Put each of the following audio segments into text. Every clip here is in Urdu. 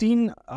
3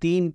3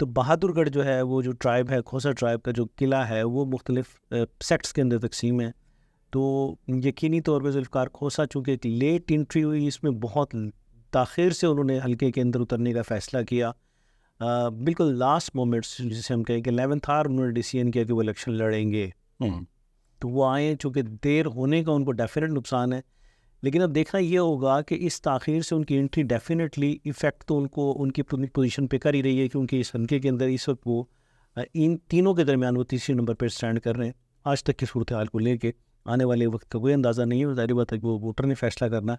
تو بہادر گڑھ جو ہے وہ جو ٹرائب ہے، کھوسا ٹرائب کا جو قلعہ ہے وہ مختلف سیکٹس کے اندر تقسیم ہے. تو یقینی طور پہ ذوالفقار کھوسا چونکہ ایک لیٹ انٹری ہوئی، اس میں بہت تاخیر سے انہوں نے حلقے کے اندر اترنے کا فیصلہ کیا. بالکل لاسٹ مومنٹس جسے ہم کہیں کہ 11th آور انہوں نے ڈیسیژن کیا کہ وہ الیکشن لڑیں گے. تو وہ آئے، چونکہ دیر ہونے کا ان کو ڈیفینیٹ نقصان ہے. لیکن اب دیکھنا یہ ہوگا کہ اس تاخیر سے ان کی انٹری ڈیفینیٹلی ایفیکٹ تو ان کو ان کی پوزیشن پہ کر ہی رہی ہے، کیونکہ اس حلقے کے اندر اس وقت وہ ان تینوں کے درمیان وہ تیسرے نمبر پہ اسٹینڈ کر رہے ہیں. آج تک کی صورتحال کو لے کے آنے والے وقت کا کوئی اندازہ نہیں ہے، ظاہر بات ہے کہ وہ ووٹر نے فیصلہ کرنا.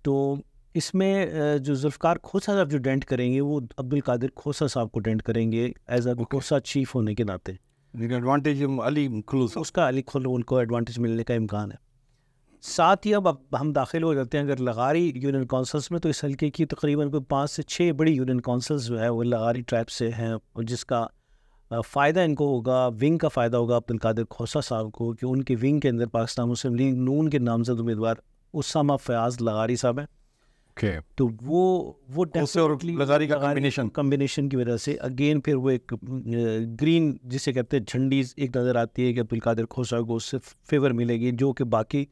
تو اس میں جو ذوالفقار کھوسا صاحب جو ڈینٹ کریں گے وہ عبدالقادر کھوسا صاحب کو ڈینٹ کریں گے ایز اے کھوسا چیف ہونے کے ناطے. ایڈوانٹیج علی کھلو، اس کا علی کھلو ان کو ایڈوانٹیج ملنے کا امکان ہے. ساتھ ہی اب ہم داخل ہو جاتے ہیں اگر لغاری یونین کونسلز میں، تو اس حلقے کی تقریباً کوئی 5 سے 6 بڑی یونین کونسلز جو ہے وہ لغاری ٹرائب سے ہیں، اور جس کا فائدہ ان کو ہوگا، ونگ کا فائدہ ہوگا عبدالقادر کھوسا صاحب کو، کہ ان کے ونگ کے اندر پاکستان مسلم لیگ نون کے نامزد امیدوار اسامہ فیاض لغاری صاحب ہیں. تو وہ لغاری کا کمبینیشن کی وجہ سے اگین پھر وہ ایک گرین جسے کہتے ہیں جھنڈی ایک نظر آتی ہے کہ عبدالقادر کھوسا کو اس سے فیور ملے گی، جو کہ باقی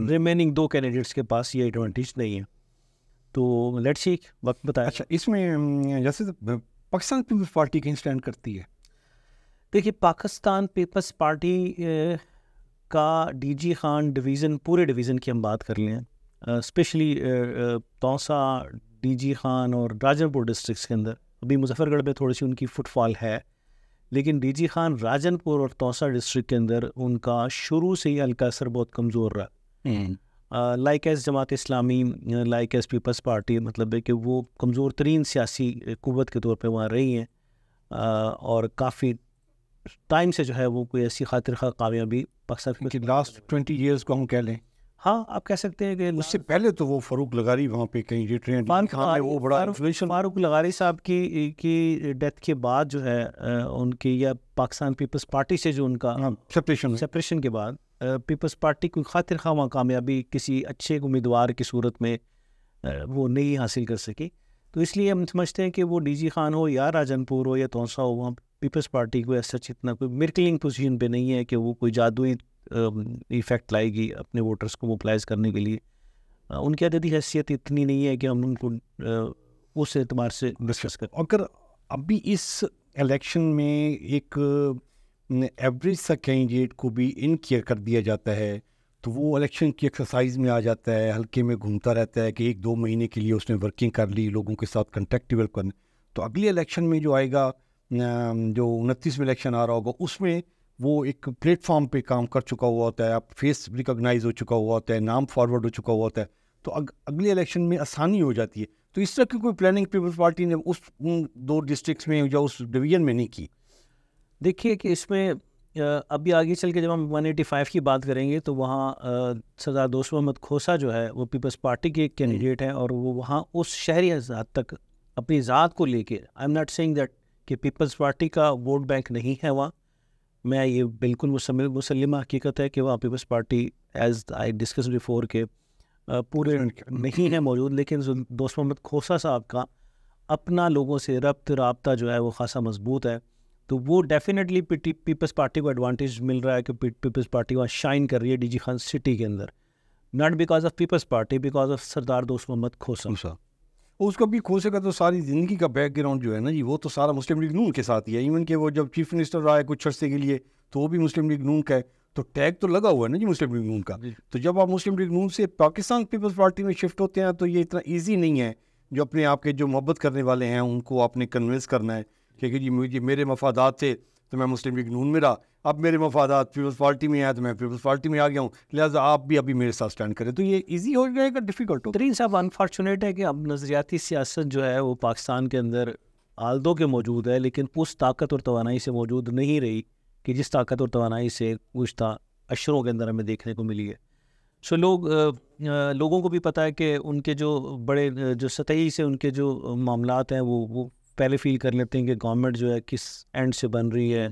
ریمیننگ 2 کینڈیڈیٹس کے پاس یہ ایڈوانٹیج نہیں ہے. تو لیٹس سی وقت بتایا. اچھا، اس میں جیسے پاکستان پیپلز پارٹی کہیں اسٹینڈ کرتی ہے؟ دیکھیے، پاکستان پیپلز پارٹی کا ڈی جی خان ڈویژن، پورے ڈویژن کی ہم بات کر لیں، اسپیشلی توسا، ڈی جی خان اور راجن پور ڈسٹرکس کے اندر، ابھی مظفر گڑھ میں تھوڑی سی ان کی فٹ فال ہے، لیکن ڈی جی خان، راجن پور اور توسا ڈسٹرکٹ کے اندر ان کا شروع سے ہی حلقہ اثر بہت کمزور رہا. Like as Jamaat Islami, like as Peoples party, مطلب ہے کہ وہ کمزور ترین سیاسی قوت کے طور پہ وہاں رہی ہیں، اور کافی ٹائم سے جو ہے وہ کوئی ایسی خاطر خواہ کامیابی پاکستان کی لاسٹ 20 ایئرس کو ہم کہہ لیں. ہاں، آپ کہہ سکتے ہیں کہ اس سے پہلے تو وہ فاروق لغاری وہاں پہ کہیں وہ بڑا فاروق لغاری صاحب کی ڈیتھ کے بعد جو ہے ان کی، یا پاکستان پیپلز پارٹی سے جو ان کا سپریشن کے بعد پیپلز پارٹی کوئی خاطر خواہ کامیابی کسی اچھے امیدوار کی صورت میں وہ نہیں حاصل کر سکی. تو اس لیے ہم سمجھتے ہیں کہ وہ ڈی جی خان ہو یا راجن پور ہو یا توسا ہو، وہاں پیپلز پارٹی کو ایسا اتنا کوئی مرکلنگ پوزیشن پہ نہیں ہے کہ وہ کوئی جادوئی ایفیکٹ لائے گی اپنے ووٹرز کو موبلائز کرنے کے لیے. ان کی عددی حیثیت اتنی نہیں ہے کہ ہم ان کو اس اعتبار سے ڈسکس کریں. اگر ابھی اس الیکشن میں ایک ایوریج سا کینڈیڈیٹ کو بھی ان کیئر کر دیا جاتا ہے تو وہ الیکشن کی ایکسرسائز میں آ جاتا ہے، حلقے میں گھومتا رہتا ہے کہ 1-2 مہینے کے لیے اس نے ورکنگ کر لی، لوگوں کے ساتھ کنٹیکٹ ڈیولپ کرنا. تو اگلی الیکشن میں جو آئے گا، جو 29 میں الیکشن آ رہا ہوگا، اس میں وہ ایک پلیٹ فارم پہ کام کر چکا ہوا ہوتا ہے، آپ فیس ریکگنائز ہو چکا ہوا ہوتا ہے، نام فارورڈ ہو چکا ہوا ہوتا ہے، تو اگلی الیکشن میں آسانی ہو جاتی ہے. تو اس طرح کی کوئی پلاننگ پیپلز پارٹی نے اس 2 ڈسٹرکٹس میں یا اس ڈویژن میں نہیں کی. دیکھیے کہ اس میں ابھی آگے چل کے جب ہم 185 کی بات کریں گے تو وہاں سردار دوست محمد کھوسا جو ہے وہ پیپلز پارٹی کے ایک کینڈیڈیٹ ہیں، اور وہ وہاں اس شہری حد تک اپنی ذات کو لے کے، I am not seeing that کہ پیپلز پارٹی کا ووٹ بینک نہیں ہے وہاں، میں یہ بالکل مسلمہ حقیقت ہے کہ وہاں Peoples Party as I discuss before کے پورے نہیں ہے موجود، لیکن دوست محمد کھوسا صاحب کا اپنا لوگوں سے رابطہ جو ہے وہ خاصا مضبوط ہے. تو وہ ڈیفینیٹلی پیپلز پارٹی کو ایڈوانٹیج مل رہا ہے کہ پیپلز پارٹی وہاں شائن کر رہی ہے ڈی جی خان سٹی کے اندر، not because of People's Party, because of Sardar Dost محمد کھوسا. اس کا بھی کھوسے کا تو ساری زندگی کا بیک گراؤنڈ جو ہے نا جی، وہ تو سارا مسلم لیگ نون کے ساتھ ہی ہے. ایون کہ وہ جب چیف منسٹر رہا ہے کچھ عرصے کے لیے تو وہ بھی مسلم لیگ نون کا ہے، تو ٹیگ تو لگا ہوا ہے نا جی مسلم لیگ نون کا. تو جب آپ مسلم لیگ نون سے پاکستان پیپلز پارٹی میں شفٹ ہوتے ہیں تو یہ اتنا ایزی نہیں ہے. جو اپنے آپ کے جو محبت کرنے والے ہیں ان کو آپ نے کنونس کرنا ہے کہ جی مجھے میرے مفادات تھے تو میں مسلم لیگ نون میں رہا، اب میرے مفادات پیپلز پارٹی میں آیا تو میں پیپلز پارٹی میں آ گیا ہوں، لہٰذا آپ بھی ابھی میرے ساتھ اسٹینڈ کریں. تو یہ ایزی ہو جائے گا ڈیفیکلٹ ہو. ترین صاحب انفارچونیٹ ہے کہ اب نظریاتی سیاست جو ہے وہ پاکستان کے اندر آلدو کے موجود ہے، لیکن اس طاقت اور توانائی سے موجود نہیں رہی کہ جس طاقت اور توانائی سے گزشتہ اشروں کے اندر ہمیں دیکھنے کو ملی ہے. سو لوگوں کو بھی پتہ ہے کہ ان کے جو بڑے جو سطحی سے ان کے جو معاملات ہیں وہ پہلے فیل کر لیتے ہیں کہ گورنمنٹ جو ہے کس اینڈ سے بن رہی ہے،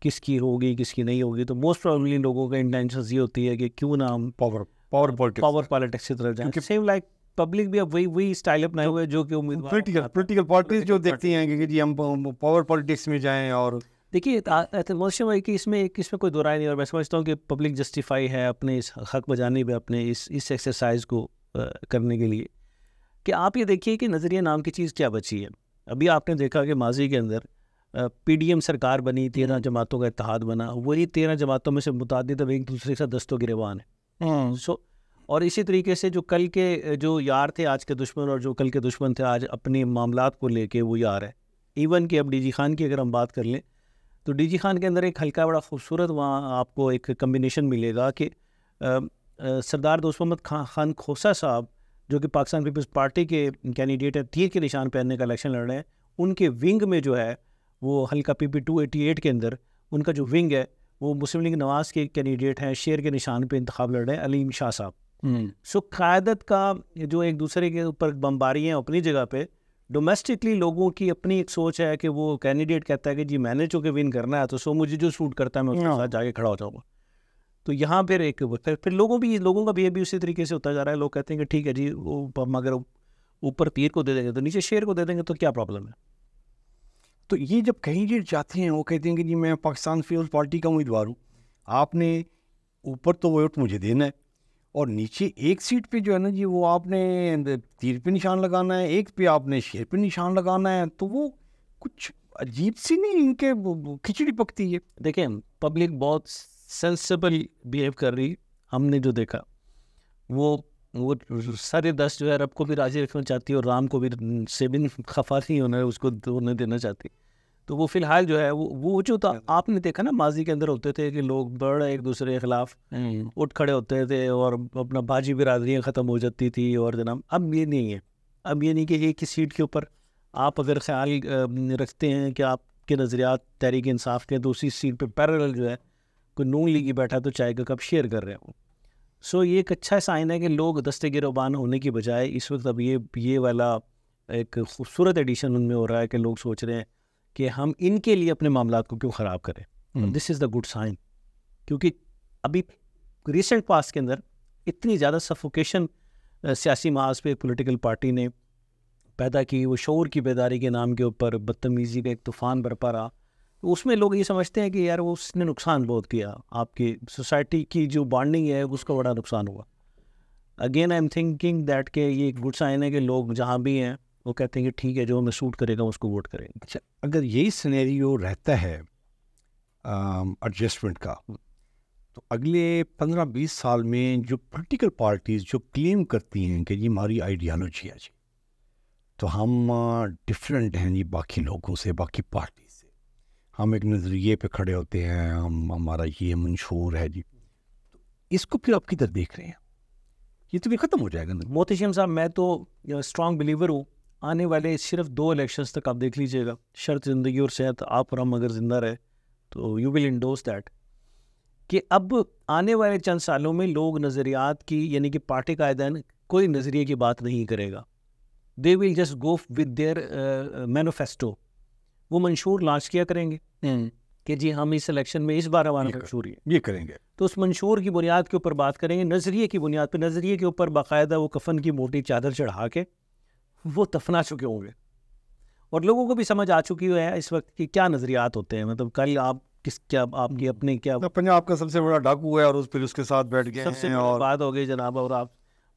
کس کی ہوگی کس کی نہیں ہوگی. تو موسٹ پرابیبلی لوگوں کا انٹینشنز یہ ہوتی ہے کہ کیوں نہ ہم پاور پالیٹکس کی طرف جائیں. سیم لائک پبلک بھی اب وہی اسٹائل اپنائے ہوئے جو کہ پولیٹیکل پارٹیز جو دیکھتی ہیں کہ جی ہم پاور پالیٹکس میں جائیں. اور دیکھیے موسم ہے کہ اس میں کوئی دو رائے نہیں, اور میں سمجھتا ہوں کہ پبلک جسٹیفائی ہے اپنے اس حق بجانے پہ, اپنے اس ایکسرسائز کو کرنے کے لیے. کہ آپ یہ دیکھیے کہ نظریہ نام کی چیز کیا بچی ہے. ابھی آپ نے دیکھا کہ ماضی کے اندر پی ڈی ایم سرکار بنی, 13 جماعتوں کا اتحاد بنا, وہی 13 جماعتوں میں سے متعدد اب ایک دوسرے کے ساتھ دست و گریبان ہے. اور اسی طریقے سے جو کل کے جو یار تھے آج کے دشمن, اور جو کل کے دشمن تھے آج اپنے معاملات کو لے کے وہ یار ہے. ایون کہ اب ڈی جی خان کی اگر ہم بات کر لیں تو ڈی جی خان کے اندر ایک ہلکا بڑا خوبصورت وہاں آپ کو ایک کمبینیشن ملے گا کہ سردار دوست محمد خان کھوسا صاحب جو کہ پاکستان پیپلز پارٹی کے کینڈیڈیٹ ہیں, تیر کے نشان پہننے کا الیکشن لڑ رہے ہیں, ان کے ونگ میں جو ہے وہ حلقہ پی پی 288 کے اندر ان کا جو ونگ ہے وہ مسلم لیگ نواز کے کینڈیڈیٹ ہیں, شیر کے نشان پہ انتخاب لڑ رہے ہیں, علیم شاہ صاحب. سو قیادت کا جو ایک دوسرے کے اوپر بمباری ہیں اپنی جگہ پہ, ڈومیسٹکلی لوگوں کی اپنی ایک سوچ ہے کہ وہ کینڈیڈیٹ کہتا ہے کہ جی میں نے چونکہ ون کرنا ہے تو مجھے جو سوٹ کرتا ہے میں اس کے ساتھ جا کے کھڑا ہو جاؤں گا. تو یہاں پھر پھر لوگوں کا بھی اسی طریقے سے ہوتا جا رہا ہے. لوگ کہتے ہیں کہ ٹھیک ہے جی مگر اوپر تیر کو دے دیں گے تو نیچے شیر کو دے دیں گے تو کیا پرابلم ہے. تو یہ جب کینڈیڈیٹ جاتے ہیں وہ کہتے ہیں کہ جی میں پاکستان پیپلز پارٹی کا امیدوار ہوں, آپ نے اوپر تو ووٹ مجھے دینا ہے اور نیچے ایک سیٹ پہ جو ہے نا جی وہ آپ نے تیر پہ نشان لگانا ہے, ایک پہ آپ نے شیر پہ نشان لگانا ہے, تو وہ کچھ عجیب سی نہیں ان کے کھچڑی پکتی ہے. دیکھیں پبلک بہت سینسیبل بیہیو کر رہی, ہم نے جو دیکھا وہ سارے 10 جو ہے رب کو بھی راضی رکھنا چاہتی ہے اور رام کو بھی سے بھی خفا نہیں ہونا ہے, اس کو ہونے دینا چاہتی. تو وہ فی الحال جو ہے وہ جو تھا آپ نے دیکھا نا ماضی کے اندر ہوتے تھے کہ لوگ بڑا ایک دوسرے کے خلاف اٹھ کھڑے ہوتے تھے اور اپنا باجی برادریاں ختم ہو جاتی تھی. اور جناب اب یہ نہیں ہے, اب یہ نہیں کہ ایک ہی سیٹ کے اوپر آپ اگر خیال رکھتے ہیں کہ آپ کے نظریات تحریک انصاف کے, تو اسی سیٹ پہ پیرلل جو ہے کوئی نون لیگی بیٹھا تو چائے کا کپ شیئر کر رہے ہوں. سو یہ ایک اچھا سائن ہے کہ لوگ دستے گروبان ہونے کی بجائے اس وقت اب یہ والا ایک خوبصورت ایڈیشن ان میں ہو رہا ہے کہ لوگ سوچ رہے ہیں کہ ہم ان کے لیے اپنے معاملات کو کیوں خراب کریں. دس از دا گڈ سائن, کیونکہ ابھی ریسنٹ پاس کے اندر اتنی زیادہ سفوکیشن سیاسی محاذ پہ پولیٹیکل پارٹی نے پیدا کی, وہ شعور کی بیداری کے نام کے اوپر بدتمیزی کا ایک طوفان برپا رہا. تو اس میں لوگ یہ سمجھتے ہیں کہ یار وہ اس نے نقصان بہت کیا, آپ کی سوسائٹی کی جو بانڈنگ ہے اس کا بڑا نقصان ہوا. Again I am thinking that کہ یہ ایک گڈ سائن ہے کہ لوگ جہاں بھی ہیں وہ کہتے ہیں کہ ٹھیک ہے جو ہمیں سوٹ کرے گا اس کو ووٹ کریں گے. اچھا, اگر یہی سینیریو رہتا ہے ایڈجسٹمنٹ کا, تو اگلے 15-20 سال میں جو پولیٹیکل پارٹیز جو کلیم کرتی ہیں کہ جی ہماری آئیڈیالوجی ہے جی, تو ہم ڈفرینٹ ہیں جی باقی لوگوں سے, باقی پارٹی سے, ہم ایک نظریے پہ کھڑے ہوتے ہیں, ہمارا یہ منشور ہے جی, تو اس کو پھر آپ کدھر دیکھ رہے ہیں؟ یہ تو بھی ختم ہو جائے گا. محتشم صاحب میں تو اسٹرانگ بلیور ہوں, آنے والے صرف 2 الیکشنز تک آپ دیکھ لیجیے گا, شرط زندگی اور صحت آپ اور ہم اگر زندہ رہے تو یو ول انڈورس دیٹ کہ اب آنے والے چند سالوں میں لوگ نظریات کی یعنی کہ پارٹی قائدین کوئی نظریے کی بات نہیں کرے گا. They will just go with their manifesto. وہ منشور لانچ کیا کریں گے کہ جی ہم اس الیکشن میں اس بار ہمارا منشور یہ کریں گے, تو اس منشور کی بنیاد کے اوپر بات کریں گے, نظریے کی بنیاد پہ. نظریے کے اوپر باقاعدہ وہ کفن کی موٹی چادر چڑھا کے وہ دفنا چکے ہوں گے, اور لوگوں کو بھی سمجھ آ چکی ہے اس وقت کہ کیا نظریات ہوتے ہیں. مطلب کل آپ کیا آپ کی اپنے کیا پنجاب کا سب سے بڑا ڈاکو ہے اور پھر اس کے ساتھ بیٹھ گئے سب سے بات ہو گئی جناب. اور آپ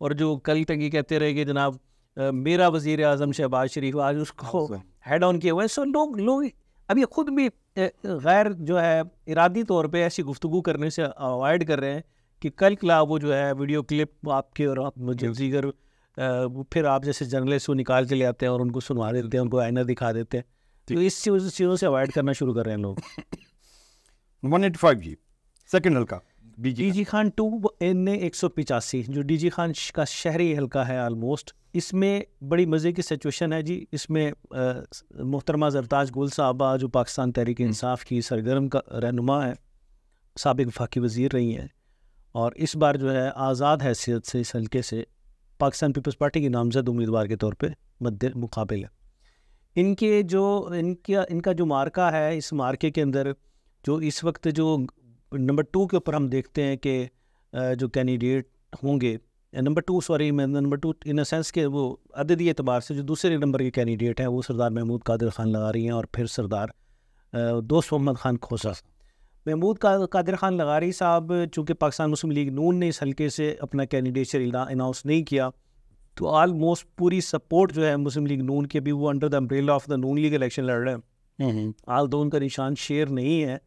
اور جو کل تک یہ کہتے رہے کہ جناب میرا وزیر اعظم شہباز شریف, آج اس کو ہیڈ آن کیا ہوا ہے. سو لوگ ابھی خود بھی غیر جو ہے ارادی طور پہ ایسی گفتگو کرنے سے اوائڈ کر رہے ہیں کہ کل کلا وہ جو ہے ویڈیو کلپ آپ کے اور دیگر پھر آپ جیسے جرنلسٹ وہ نکال کے لے آتے ہیں اور ان کو سنوا دیتے ہیں, ان کو آئینہ دکھا دیتے ہیں. تو اس چیزوں سے اوائڈ کرنا شروع کر رہے ہیں لوگ. 185 جی سیکنڈ حلقہ ڈی جی خان 2 185 جو ڈی جی خان کا شہری حلقہ ہے آلموسٹ, اس میں بڑی مزے کی سچویشن ہے جی. اس میں محترمہ زرتاج گل صاحبہ جو پاکستان تحریک انصاف کی سرگرم کا رہنما ہے, سابق وفاقی وزیر رہی ہیں, اور اس بار جو ہے آزاد حیثیت سے اس حلقے سے پاکستان پیپلز پارٹی کی نامزد امیدوار کے طور پہ مد مقابل ہے. ان کا جو مارکہ ہے, اس مارکے کے اندر جو اس وقت جو نمبر 2 کے اوپر ہم دیکھتے ہیں کہ جو کینڈیڈیٹ ہوں گے نمبر 2 ان سینس کہ وہ عددی اعتبار سے جو دوسرے نمبر کے کینڈیڈیٹ ہیں وہ سردار محمود قادر خان لغاری ہیں، اور پھر سردار دوست محمد خان کھوسا. محمود قادر خان لغاری صاحب چونکہ پاکستان مسلم لیگ نون نے اس حلقے سے اپنا کینڈیڈیچر اناؤنس نہیں کیا، تو آلموسٹ پوری سپورٹ جو ہے مسلم لیگ نون کے بھی وہ under the umbrella of the Noon League election لڑ رہے ہیں. آل دو ان کا نشان شیر نہیں ہے،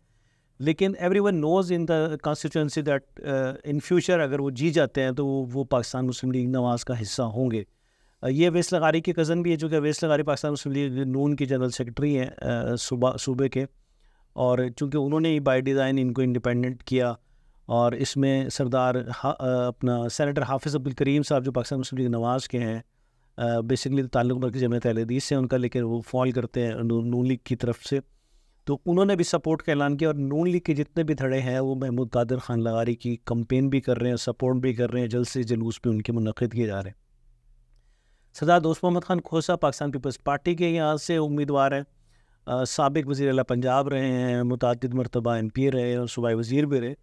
لیکن every one knows in the constituency that in future اگر وہ جی جاتے ہیں تو وہ پاکستان مسلم لیگ نواز کا حصہ ہوں گے. یہ اویس لغاری کے کزن بھی ہے، جو کہ اویس لغاری پاکستان مسلم لیگ نون کے جنرل سیکرٹری ہیں صوبے کے، اور چونکہ انہوں نے بائی ڈیزائن ان کو انڈیپینڈنٹ کیا. اور اس میں سردار اپنا سینیٹر حافظ عبدالکریم صاحب جو پاکستان مسلم لیگ نواز کے ہیں، بیسکلی تعلق مرکز جمعیت اہل حدیث سے ان کا، لیکن وہ فال کرتے ہیں نون لیگ کی طرف سے، تو انہوں نے بھی سپورٹ کا اعلان کیا. اور نون لیگ کے جتنے بھی دھڑے ہیں وہ محمود قادر خان لغاری کی کمپین بھی کر رہے ہیں، سپورٹ بھی کر رہے ہیں، جلسے جلوس بھی ان کے منعقد کیے جا رہے ہیں. سردار دوست محمد خان کھوسا پاکستان پیپلز پارٹی کے یہاں سے امیدوار ہیں، سابق وزیر اعلیٰ پنجاب رہے ہیں، متعدد مرتبہ ایم پی رہے اور صوبائی وزیر بھی رہے،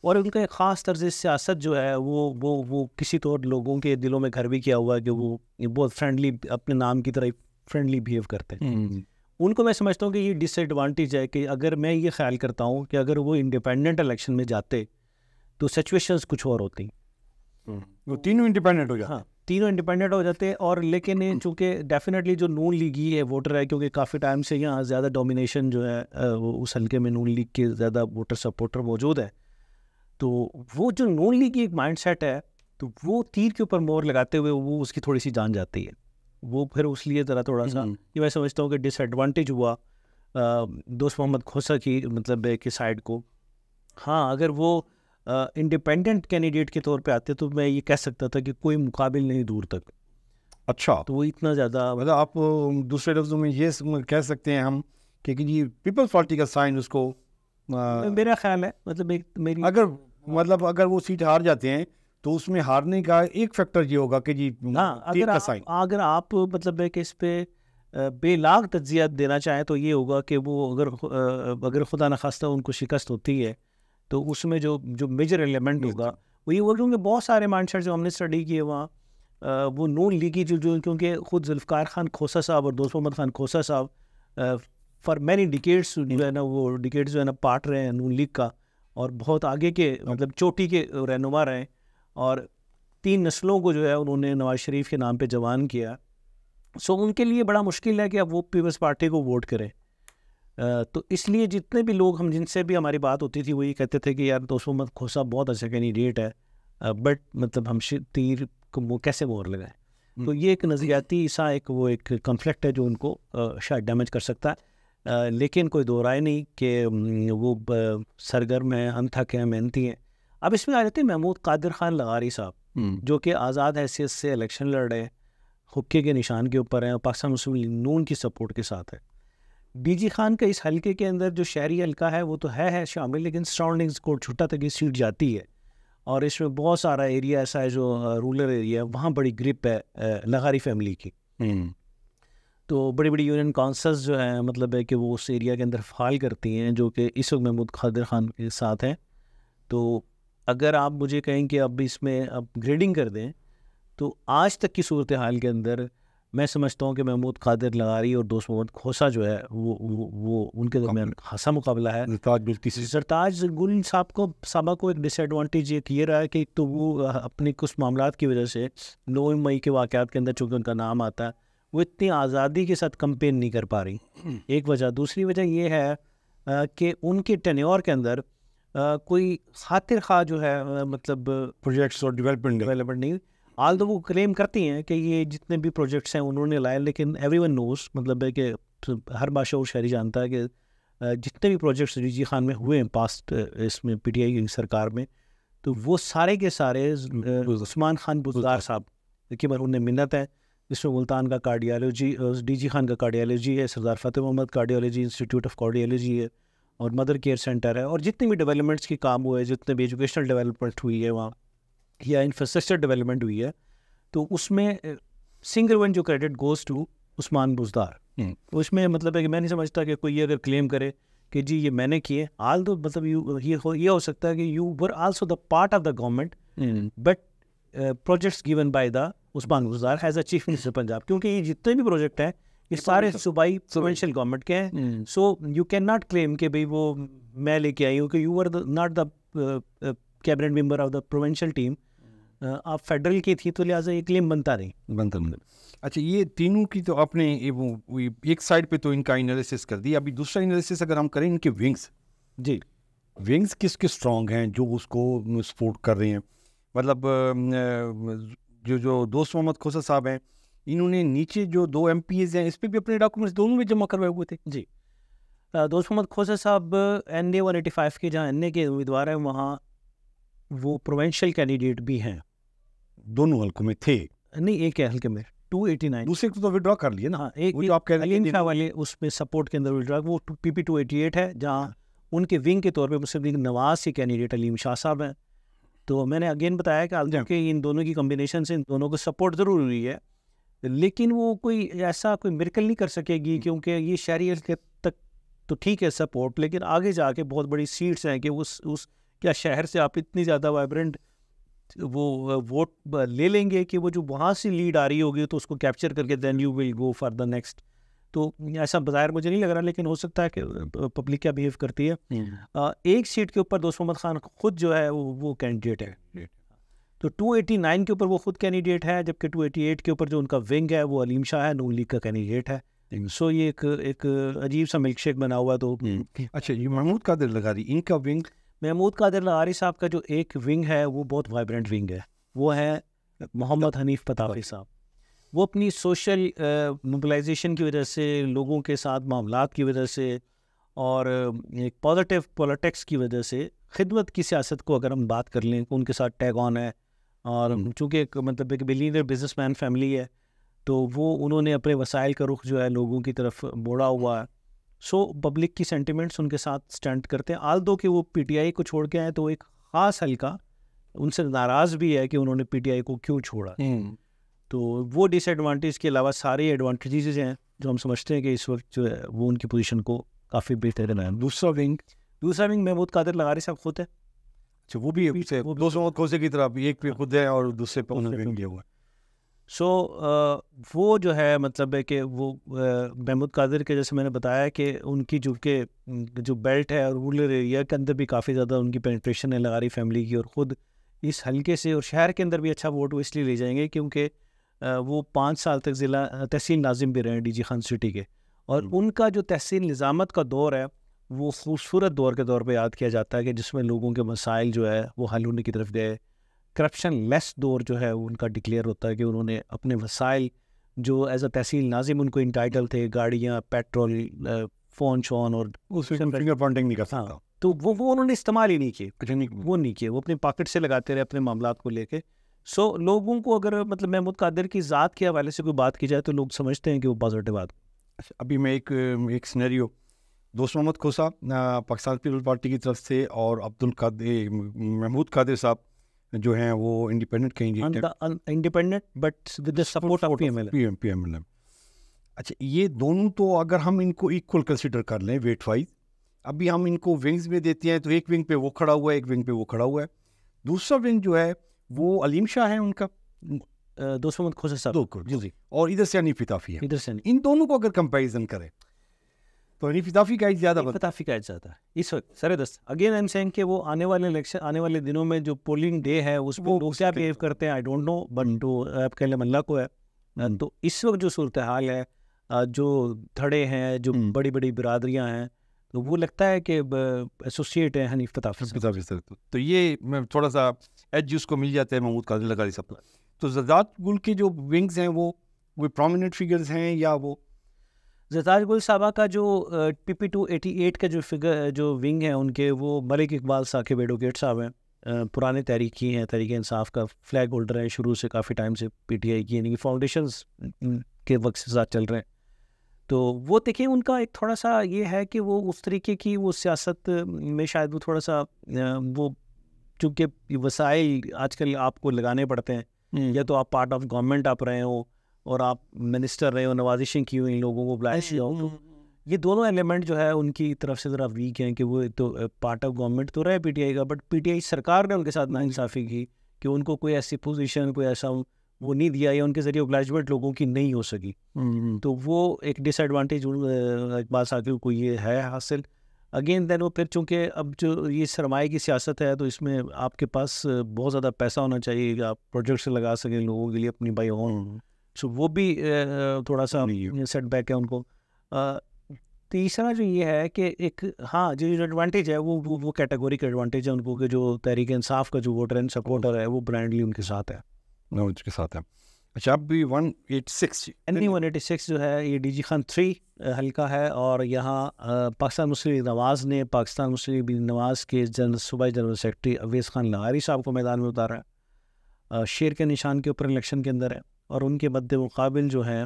اور ان کا ایک خاص طرز سیاست جو ہے وہ کسی طور لوگوں کے دلوں میں گھر بھی کیا ہوا ہے کہ وہ بہت فرینڈلی، اپنے نام کی طرح فرینڈلی بیہیو کرتے ہیں. ان کو میں سمجھتا ہوں کہ یہ ڈس ایڈوانٹیج ہے کہ اگر میں یہ خیال کرتا ہوں کہ اگر وہ انڈیپینڈنٹ الیکشن میں جاتے تو سچویشنز کچھ اور ہوتی، وہ تینوں انڈیپینڈنٹ ہو جاتے. ہاں تینوں انڈیپینڈنٹ ہو جاتے. اور لیکن چونکہ ڈیفینیٹلی جو نون لیگی ہے ووٹر ہے، کیونکہ کافی ٹائم سے یہاں زیادہ ڈومینیشن جو ہے اس حلقے میں نون لیگ کے زیادہ ووٹر سپورٹر موجود ہے، تو وہ جو نون لیگ کی ایک مائنڈ سیٹ ہے تو وہ تیر کے اوپر مور لگاتے ہوئے وہ اس کی تھوڑی سی جان جاتی ہے. وہ پھر اس لیے ذرا تھوڑا سا یہ میں سمجھتا ہوں کہ ڈس ایڈوانٹیج ہوا دوست محمد کھوسا کی مطلب کہ سائڈ کو. ہاں اگر وہ انڈیپینڈنٹ کینڈیڈیٹ کے طور پہ آتے تو میں یہ کہہ سکتا تھا کہ کوئی مقابل نہیں دور تک. اچھا، تو وہ اتنا زیادہ مطلب آپ دوسرے لفظوں میں یہ کہہ سکتے ہیں ہم کہ جی پیپلز پارٹی کا سائن اس کو میرا خیال ہے مطلب میری اگر وہ سیٹ ہار جاتے ہیں تو اس میں ہارنے کا ایک فیکٹر یہ ہوگا کہ جی اگر آپ مطلب ہے کہ اس پہ بے لاگ تجزیہ دینا چاہیں تو یہ ہوگا کہ وہ اگر خدا نخواستہ ان کو شکست ہوتی ہے تو اس میں جو میجر ایلیمنٹ ہوگا وہ یہ ہوگا، کیونکہ بہت سارے مائنڈ سیٹ جو ہم نے اسٹڈی کیے وہاں وہ نون لیگی جو کیونکہ خود ذوالفقار خان کھوسا صاحب اور دوست محمد خان کھوسا صاحب فار مینی ڈیکیڈس جو ہے نا وہ ڈیکیڈس جو ہے نا پارٹ رہے ہیں نون لیگ کا، اور بہت آگے کے مطلب چوٹی کے رہنما رہے ہیں، اور 3 نسلوں کو جو ہے انہوں نے نواز شریف کے نام پہ جوان کیا. سو ان کے لیے بڑا مشکل ہے کہ اب وہ پیپلز پارٹی کو ووٹ کریں. تو اس لیے جتنے بھی لوگ جن سے بھی ہماری بات ہوتی تھی وہ یہ کہتے تھے کہ یار دوست محمد کھوسا بہت اچھا کینڈیڈیٹ ہے، بٹ مطلب ہم تیر کو کیسے مور لگائیں. تو یہ ایک نظریاتی سا ایک کنفلکٹ ہے جو ان کو شاید ڈیمیج کر سکتا ہے. لیکن کوئی دو رائے نہیں کہ وہ سرگرم ہیں، انتھک ہیں، محنتی ہیں. اب اس میں آ جاتے ہیں محمود قادر خان لغاری صاحب جو کہ آزاد حیثیت سے الیکشن لڑ رہے ہیں، حقے کے نشان کے اوپر ہیں اور پاکستان مسلم لیگ نون کی سپورٹ کے ساتھ ہے. ڈی جی خان کا اس حلقے کے اندر جو شہری حلقہ ہے وہ تو ہے شامل، لیکن سراؤنڈنگز کو چھٹا تک یہ سیٹ جاتی ہے، اور اس میں بہت سارا ایریا ایسا ہے جو رورل ایریا ہے، وہاں بڑی گرپ ہے لغاری فیملی کی. تو بڑی بڑی یونین کونسلز جو ہیں مطلب ہے کہ وہ اس ایریا کے اندر فعال کرتی ہیں، جو کہ اس وقت محمود قادر خان کے ساتھ ہیں. تو اگر آپ مجھے کہیں کہ اب اس میں اب گریڈنگ کر دیں تو آج تک کی صورتحال کے اندر میں سمجھتا ہوں کہ محمود قادر لغاری اور دوست محمد کھوسا جو ہے وہ ان کے درمیان خاصا مقابلہ ہے. سرتاج گل صاحب کو سابق کو ایک ڈس ایڈوانٹیج یہ رہا ہے کہ تو وہ اپنی کچھ معاملات کی وجہ سے 9 مئی کے واقعات کے اندر چونکہ ان کا نام آتا ہے وہ اتنی آزادی کے ساتھ کمپین نہیں کر پا رہی، ایک وجہ. دوسری وجہ یہ ہے کہ ان کے ٹینیور کے اندر کوئی خاطر خواہ جو ہے مطلب پروجیکٹس اور ڈیولپمنٹ نہیں. آل دو وہ کلیم کرتی ہیں کہ یہ جتنے بھی پروجیکٹس ہیں انہوں نے لائے، لیکن ایوری ون نوز مطلب ہے کہ ہر باشعور شہری جانتا ہے کہ جتنے بھی پروجیکٹس ڈی جی خان میں ہوئے ہیں پاسٹ اس میں پی ٹی آئی کی سرکار میں، تو وہ سارے کے سارے عثمان خان بزدار صاحب کی انہوں نے منت ہے، جس میں ملتان کا کارڈیالوجی ڈی جی خان کا کارڈیالوجی ہے، سردار Fateh Muhammad cardiology institute of cardiology ہے، اور مدر کیئر سینٹر ہے، اور جتنے بھی ڈیولپمنٹس کی کام ہوئے، جتنے بھی ایجوکیشنل ڈیولپمنٹ ہوئی ہے وہاں یا انفراسٹرکچر ڈیولپمنٹ ہوئی ہے، تو اس میں سنگل ون جو credit goes to Usman Buzdar. اس میں مطلب ہے کہ میں نہیں سمجھتا کہ کوئی یہ اگر کلیم کرے کہ جی یہ میں نے کیے، آل دو مطلب یہ ہو سکتا ہے کہ you were also the part of the government, but projects given by the Usman Buzdar as a chief minister Punjab, کیونکہ یہ جتنے بھی پروجیکٹ ہیں یہ سارے صوبائی پروونشل گورنمنٹ کے ہیں. So you can not claim کہ بھائی وہ میں لے کے آئی ہوں, کہ you are not the cabinet member of the provincial team, آپ فیڈرل کی تھی, تو لہٰذا یہ کلیم بنتا نہیں. اچھا, یہ تینوں کی تو آپ نے ایک سائڈ پہ تو ان کا انالیسس کر دیا. ابھی دوسرا انالیسس اگر ہم کریں ان کے ونگس, جی ونگس کس کے اسٹرانگ ہیں جو اس کو سپورٹ کر رہے ہیں؟ مطلب جو دوست محمد کھوسا صاحب ہیں, انہوں نے نیچے جو 2 MPs ہیں اس پہ بھی اپنے ڈاکومنٹس دونوں میں جمع کروائے ہوئے تھے. جی, دوست محمد کھوسا صاحب NA 185 کے جہاں NA کے امیدوار ہیں وہاں وہ پروونشل کینڈیڈیٹ بھی ہیں. دونوں حلقوں میں تھے نہیں, ایک ہے حلقے میں 289, دوسرے کو تو ودرا کر لیے نا. ہاں, ایک علیم شاہ والے اس میں سپورٹ کے اندر ودرا, وہ PP 288 ہے جہاں ان کے ونگ کے طور پہ مسلم لیگ نواز کے کینڈیڈیٹ علیم شاہ صاحب ہیں. تو میں نے اگین بتایا کہ ان دونوں کی کمبینیشن سے ان دونوں کو سپورٹ ضرور ہوئی ہے, لیکن وہ کوئی ایسا کوئی میریکل نہیں کر سکے گی, کیونکہ یہ شہری حلقے تک تو ٹھیک ہے سپورٹ, لیکن آگے جا کے بہت بڑی سیٹس ہیں کہ اس کیا شہر سے آپ اتنی زیادہ وائبرنٹ وہ ووٹ لے لیں گے کہ وہ جو وہاں سے لیڈ آ رہی ہوگی تو اس کو کیپچر کر کے then you will go for the next. تو ایسا بظاہر مجھے نہیں لگ رہا, لیکن ہو سکتا ہے کہ پبلک کیا بیہیو کرتی ہے. ایک سیٹ کے اوپر دوست محمد خان خود جو ہے وہ کینڈیڈیٹ ہے, تو 289 کے اوپر وہ خود کینڈیڈیٹ ہے, جبکہ 288 کے اوپر جو ان کا ونگ ہے وہ علیم شاہ ہے, نون لیگ کا کینڈیڈیٹ ہے. سو یہ ایک عجیب سا ملک شیک بنا ہوا ہے. تو اچھا, یہ محمود قادر لغاری ان کا ونگ, محمود قادر لغاری صاحب کا جو ایک ونگ ہے وہ بہت وائبرنٹ ونگ ہے, وہ ہے محمد حنیف پتافی صاحب. وہ اپنی سوشل موبلائزیشن کی وجہ سے, لوگوں کے ساتھ معاملات کی وجہ سے, اور ایک پازیٹیو پولیٹکس کی وجہ سے, خدمت کی سیاست کو اگر ہم بات کر لیں ان کے ساتھ ٹیگ آن ہے. اور چونکہ ایک مطلب ایک بلینئر بزنس مین فیملی ہے, تو وہ انہوں نے اپنے وسائل کا رخ جو ہے لوگوں کی طرف موڑا ہوا ہے. سو پبلک کی سینٹیمنٹس ان کے ساتھ اسٹینڈ کرتے ہیں. آل دو کہ وہ PTI کو چھوڑ کے آئے, تو ایک خاص حلقہ ان سے ناراض بھی ہے کہ انہوں نے PTI کو کیوں چھوڑا. تو وہ ڈس ایڈوانٹیج کے علاوہ سارے ایڈوانٹیجز ہیں جو ہم سمجھتے ہیں کہ اس وقت جو ہے وہ ان کی پوزیشن کو کافی بہتر بنایا. دوسرا ونگ محمود قادر لغاری صاحب خود ہے. اچھا, وہ بھی دوست محمد کھوسے کی طرح ایک پہ خود ہے اور دوسرے پہ انہوں نے ونگ لیا ہوا ہے. سو وہ جو ہے مطلب ہے کہ وہ محمود قادر کے جیسے میں نے بتایا کہ ان کی جو بیلٹ ہے اور رورل ایریا کے اندر بھی کافی زیادہ ان کی پینٹریشن ہے لغاری فیملی کی, اور خود اس حلقے سے اور شہر کے اندر بھی اچھا ووٹ وہ اس لیے لے جائیں گے کیونکہ وہ 5 سال تک ضلع تحصیل ناظم بھی رہے ہیں DG خان سٹی کے, اور ان کا جو تحصیل نظامت کا دور ہے وہ خوبصورت دور کے طور پہ یاد کیا جاتا ہے کہ جس میں لوگوں کے مسائل جو ہے وہ حل ہونے کی طرف گئے. کرپشن لیس دور جو ہے ان کا ڈکلیئر ہوتا ہے کہ انہوں نے اپنے وسائل جو ایز اے تحصیل ناظم ان کو انٹائٹل تھے, گاڑیاں, پیٹرول, فون شون, اور فنگر پوائنٹنگ نہیں کر سکتا, تو وہ انہوں نے استعمال ہی نہیں کیے, وہ نہیں کیے, وہ اپنے پاکٹ سے لگاتے رہے اپنے معاملات کو لے کے. سو لوگوں کو اگر مطلب محمود قادر کی ذات کے حوالے سے کوئی بات کی جائے تو لوگ سمجھتے ہیں کہ وہ پازیٹیو بات. ابھی میں ایک سینیریو, دوست محمد کھوسا پاکستان پیپل پارٹی کی طرف سے, اور محمود قادر صاحب جو ہیں وہ independent candidate, independent but with the support of PMLM. اچھا, یہ دونوں تو اگر ہم ان کو ایکول کنسیڈر کر لیں ویٹ وائز, ابھی ہم ان کو ونگز میں دیتے ہیں تو ایک ونگ پہ وہ کھڑا ہوا ہے, ایک ونگ پہ وہ کھڑا ہوا ہے. دوسرا ونگ جو ہے وہ علیم شاہ ہے ان کا, دوست محمد کھوسا صاحب, جی, اور ادھر سے حنیف پتافی ہے. ادھر سے ان دونوں کو اگر کمپیریزن کریں تو حنیف پتافی کا زیادہ ہے اس وقت سر دست. اگین آئی ایم سیئنگ کہ وہ آنے والے دنوں میں جو پولنگ ڈے ہے اس پہ لوگ کیا بیہیو کرتے ہیں آئی ڈونٹ نو, بٹ تو آپ کہہ لیں اللہ کو ہے. تو اس وقت جو صورتحال ہے, جو دھڑے ہیں, جو بڑی بڑی برادریاں ہیں, تو وہ لگتا ہے کہ ایسوسیٹ ہے حنیف پتافی سے. تو یہ تھوڑا سا ایج اس کو مل جاتا ہے محمود قادر لغاری صاحب. تو زرداد گل کے جو ونگز ہیں وہ پرومیننٹ فگرز ہیں, یا وہ زرداد گل صاحبہ کا جو PP 288 کا جو ونگ ہے ان کے, وہ ملک اقبال ثاقب ایڈوکیٹ صاحب ہیں, پرانے تحریکی ہیں, تحریک انصاف کا فلیگ ہولڈر ہیں, شروع سے کافی ٹائم سے PTI کی یعنی کہ فاؤنڈیشنز کے وقت سے ساتھ چل رہے ہیں. تو وہ دیکھیں ان کا ایک تھوڑا سا یہ ہے کہ وہ اس طریقے کی وہ سیاست میں شاید وہ تھوڑا سا وہ, چونکہ وسائل آج کل آپ کو لگانے پڑتے ہیں, یا تو آپ پارٹ آف گورنمنٹ آپ رہے ہو اور آپ منسٹر رہے ہو, نوازشیں کی ہوئی لوگوں کو بلائے ہو, تو یہ دونوں ایلیمنٹ جو ہے ان کی طرف سے ذرا ویک ہیں کہ وہ تو پارٹ آف گورنمنٹ تو رہے PTI کا, بٹ PTI سرکار نے ان کے ساتھ ناانصافی کی کہ ان کو کوئی ایسی پوزیشن کوئی ایسا وہ نہیں دیا یا ان کے ذریعے اوبلائجمنٹ لوگوں کی نہیں ہو سکی. تو وہ ایک ڈس ایڈوانٹیج اقبال صاحب کو یہ ہے حاصل. اگین دین وہ پھر چونکہ اب جو یہ سرمایہ کی سیاست ہے تو اس میں آپ کے پاس بہت زیادہ پیسہ ہونا چاہیے کہ آپ پروجیکٹس لگا سکیں لوگوں کے لیے اپنی بائی اون. سو وہ بھی تھوڑا سا سیٹ بیک ہے ان کو. تیسرا جو یہ ہے کہ ایک ہاں جو ایڈوانٹیج ہے وہ کیٹیگوری کا ایڈوانٹیج ہے ان کو کہ جو تحریک انصاف کا جو ووٹر اینڈ سپورٹر ہے وہ برانڈلی ان کے ساتھ ہے. اس کے ساتھ ہے. اچھا اب بھی 186 جو ہے یہ ڈی جی خان 3 حلقہ ہے اور یہاں پاکستان مسلم لیگ نواز نے پاکستان مسلم لیگ نواز کے صوبائی جنرل سیکرٹری اویس خان لغاری صاحب کو میدان میں اتارا ہے. شیر کے نشان کے اوپر الیکشن کے اندر ہے اور ان کے مد مقابل جو ہے